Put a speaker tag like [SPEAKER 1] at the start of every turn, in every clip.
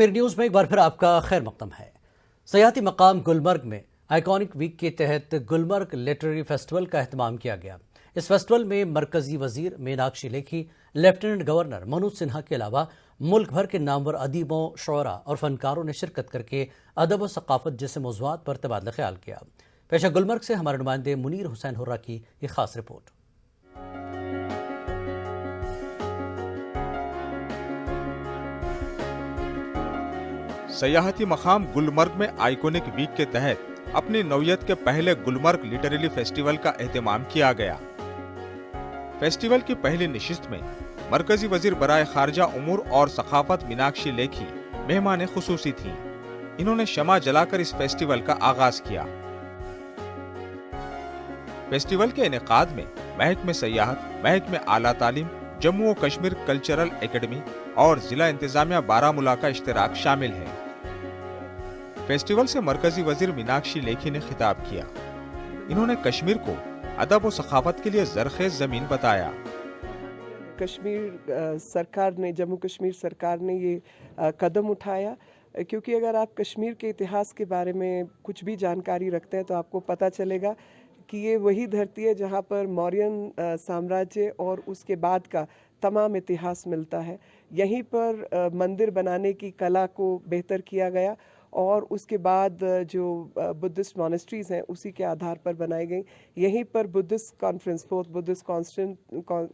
[SPEAKER 1] Kashmir news में एक बार फिर आपका खैर मकदम है। सयाहती मकाम गुलमर्ग में आइकॉनिक वीक के तहत गुलमर्ग लिटरेरी फेस्टिवल का एहतमाम किया गया। इस फेस्टिवल में मरकजी वजीर मीनाक्षी लेखी, लेफ्टिनेंट गवर्नर मनोज सिन्हा के अलावा मुल्क भर के नामवर अदीबों, शोरा और फनकारों ने शिरकत करके अदब व सकाफत जैसे मौज़ूआत पर तबादला ख्याल किया। पेशा गुलमर्ग से हमारे नुमाइंदे मुनीर हुसैन हुर्रा की ये खास रिपोर्ट।
[SPEAKER 2] सयाहती मकाम गुलमर्ग में आइकॉनिक वीक के तहत अपनी नौयत के पहले गुलमर्ग लिटरेरी फेस्टिवल का एहतमाम किया गया। फेस्टिवल की पहली नशिस्त में मरकजी वजीर बराए खारजा उमूर और सखाफत मीनाक्षी लेखी मेहमान खुसूसी थी। इन्होंने शमा जलाकर इस फेस्टिवल का आगाज किया। फेस्टिवल के इनेकाद में महकमे सयाहत, महकमे आला तालीम, जम्मू और कश्मीर कल्चरल एकेडमी और जिला इंतजामिया बारामूला का इश्तिराक शामिल है। फेस्टिवल से मरकजी वजीर मीनाक्षी लेखी ने खिताब किया। इन्होंने कश्मीर को अदब और सखावत के लिए ज़रखेज़ ज़मीन बताया।
[SPEAKER 3] कश्मीर सरकार ने, जम्मू कश्मीर सरकार ने ये कदम उठाया क्योंकि अगर आप कश्मीर के इतिहास के बारे में कुछ भी जानकारी रखते हैं तो आपको पता चलेगा कि ये वही धरती है जहाँ पर मौर्यन साम्राज्य और उसके बाद का तमाम इतिहास मिलता है। यहीं पर मंदिर बनाने की कला को बेहतर किया गया और उसके बाद जो बुद्धिस्ट मॉनेस्ट्रीज़ हैं उसी के आधार पर बनाई गई। यहीं पर Buddhist conference, fourth Buddhist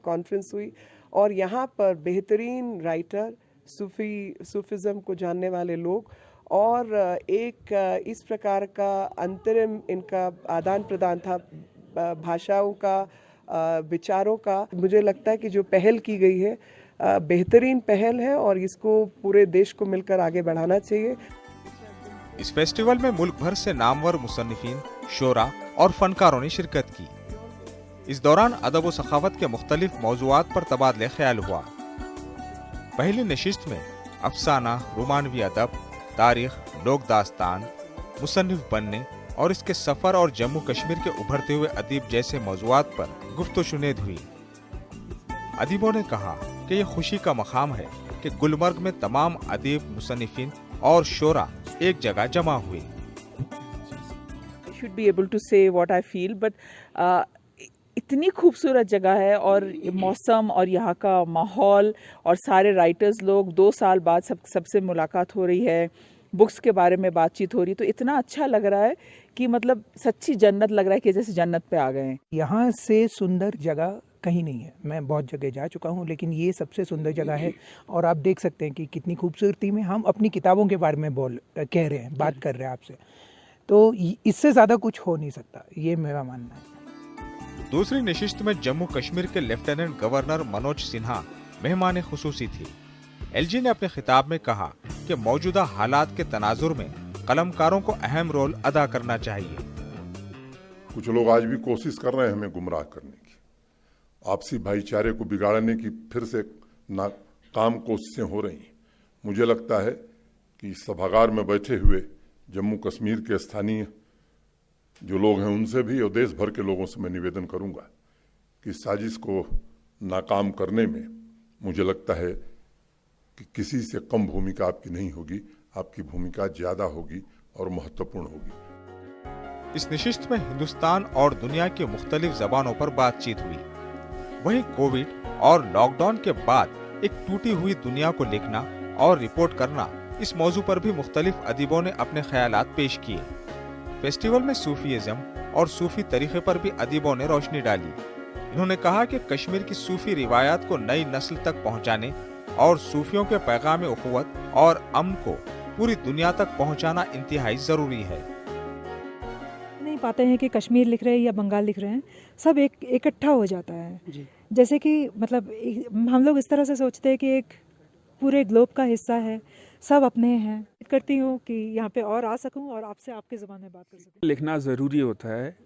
[SPEAKER 3] conference हुई और यहाँ पर बेहतरीन राइटर, सूफिज़म को जानने वाले लोग और एक इस प्रकार का अंतरिम इनका आदान प्रदान था भाषाओं का, विचारों का। मुझे लगता है कि जो पहल की गई है बेहतरीन पहल है और इसको पूरे देश को मिलकर आगे बढ़ाना चाहिए।
[SPEAKER 2] इस फेस्टिवल में मुल्क भर से नामवर मुसन्निफीन, शोरा और फनकारों ने शिरकत की। इस दौरान अदब व सखावत के मुख्तलिफ मौज़ूआत पर तबादले ख्याल हुआ। पहली नशिस्त में अफसाना, रोमानवी अदब, तारीख, लोक दास्तान, मुसन्निफ बनने और इसके सफ़र और जम्मू कश्मीर के उभरते हुए अदीब जैसे मौज़ूआत पर गुफ्त-ओ-शुनीद हुई। अदीबों ने कहा कि ये खुशी का मकाम है कि गुलमर्ग में तमाम अदीब, मुसन्निफीन और शोरा एक जगह जमा हुए।
[SPEAKER 4] should be able to say what I feel, but इतनी खूबसूरत जगह है और मौसम और यहाँ का माहौल और सारे राइटर्स लोग 2 साल बाद सबसे मुलाकात हो रही है, बुक्स के बारे में बातचीत हो रही, तो इतना अच्छा लग रहा है कि मतलब सच्ची जन्नत लग रहा है कि जैसे जन्नत पे आ गए हैं।
[SPEAKER 5] यहाँ से सुंदर जगह कहीं नहीं है। मैं बहुत जगह जा चुका हूँ लेकिन ये सबसे सुंदर जगह है और आप देख सकते हैं कि कितनी खूबसूरती में हम अपनी किताबों के बारे में कह रहे हैं, बात कर रहे हैं आपसे, तो इससे ज़्यादा कुछ हो नहीं सकता, ये मेरा मानना है।
[SPEAKER 2] दूसरी नशिस्त में जम्मू कश्मीर के लेफ्टिनेंट गवर्नर मनोज सिन्हा मेहमान खुसूसी थी। एलजी ने अपने खिताब में कहा कि मौजूदा हालात के तनाजुर में कलमकारों को अहम रोल अदा करना चाहिए।
[SPEAKER 6] कुछ लोग आज भी कोशिश कर रहे हैं हमें गुमराह करने की, आपसी भाईचारे को बिगाड़ने की फिर से नाकाम कोशिशें हो रही हैं। मुझे लगता है कि सभागार में बैठे हुए जम्मू कश्मीर के स्थानीय जो लोग हैं उनसे भी और देश भर के लोगों से मैं निवेदन करूंगा कि इस साजिश को नाकाम करने में मुझे लगता है कि किसी से कम भूमिका आपकी नहीं होगी, आपकी भूमिका ज्यादा होगी और महत्वपूर्ण होगी।
[SPEAKER 2] इस नशिस्त में हिंदुस्तान और दुनिया की मुख्तलिफ जबानों पर बातचीत हुई। वहीं कोविड और लॉकडाउन के बाद एक टूटी हुई दुनिया को लिखना और रिपोर्ट करना, इस मौजू पर भी मुख्तलिफ अदीबों ने अपने ख्यालात पेश किए। फेस्टिवल में सूफीइज्म और सूफी तरीके पर भी अदीबों ने रोशनी डाली। इन्होंने कहा कि कश्मीर की सूफी रिवायात को नई नस्ल तक पहुंचाने और सूफियों के पैगाम उखुवत और अमन को पूरी दुनिया तक पहुंचाना इंतहाई जरूरी है।
[SPEAKER 7] नहीं पाते हैं कि कश्मीर लिख रहे हैं या बंगाल लिख रहे हैं, सब इकट्ठा हो जाता है जी। जैसे कि मतलब हम लोग इस तरह से सोचते हैं कि एक पूरे ग्लोब का हिस्सा है, सब अपने हैं। करती हूँ कि यहाँ पे और आ सकूँ और आपसे आपके ज़बान में बात कर सकूँ।
[SPEAKER 8] लिखना ज़रूरी होता है,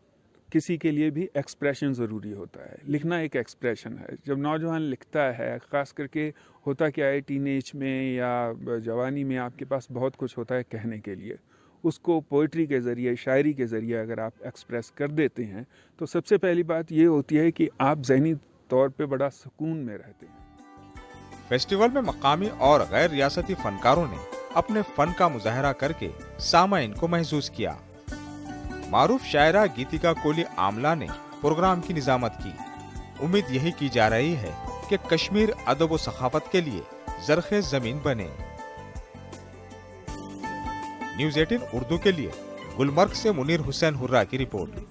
[SPEAKER 8] किसी के लिए भी एक्सप्रेशन ज़रूरी होता है। लिखना एक एक्सप्रेशन है। जब नौजवान लिखता है, ख़ास करके होता क्या है टीनेज में या जवानी में, आपके पास बहुत कुछ होता है कहने के लिए, उसको पोइट्री के ज़रिए, शायरी के ज़रिए अगर आप एक्सप्रेस कर देते हैं तो सबसे पहली बात ये होती है कि आप ज़हनी तौर पे बड़ा सुकून में रहते हैं।
[SPEAKER 2] फेस्टिवल में मकामी और गैर रियासती फनकारों ने अपने फन का मुजाहरा करके सामाइन को महसूस किया। मारूफ शायरा गीतिका कोली आमला ने प्रोग्राम की निजामत की। उम्मीद यही की जा रही है कि कश्मीर अदब व सखाफत के लिए जरखे जमीन बने। न्यूज़ 18 उर्दू के लिए गुलमर्ग से मुनीर हुसैन हुर्रा की रिपोर्ट।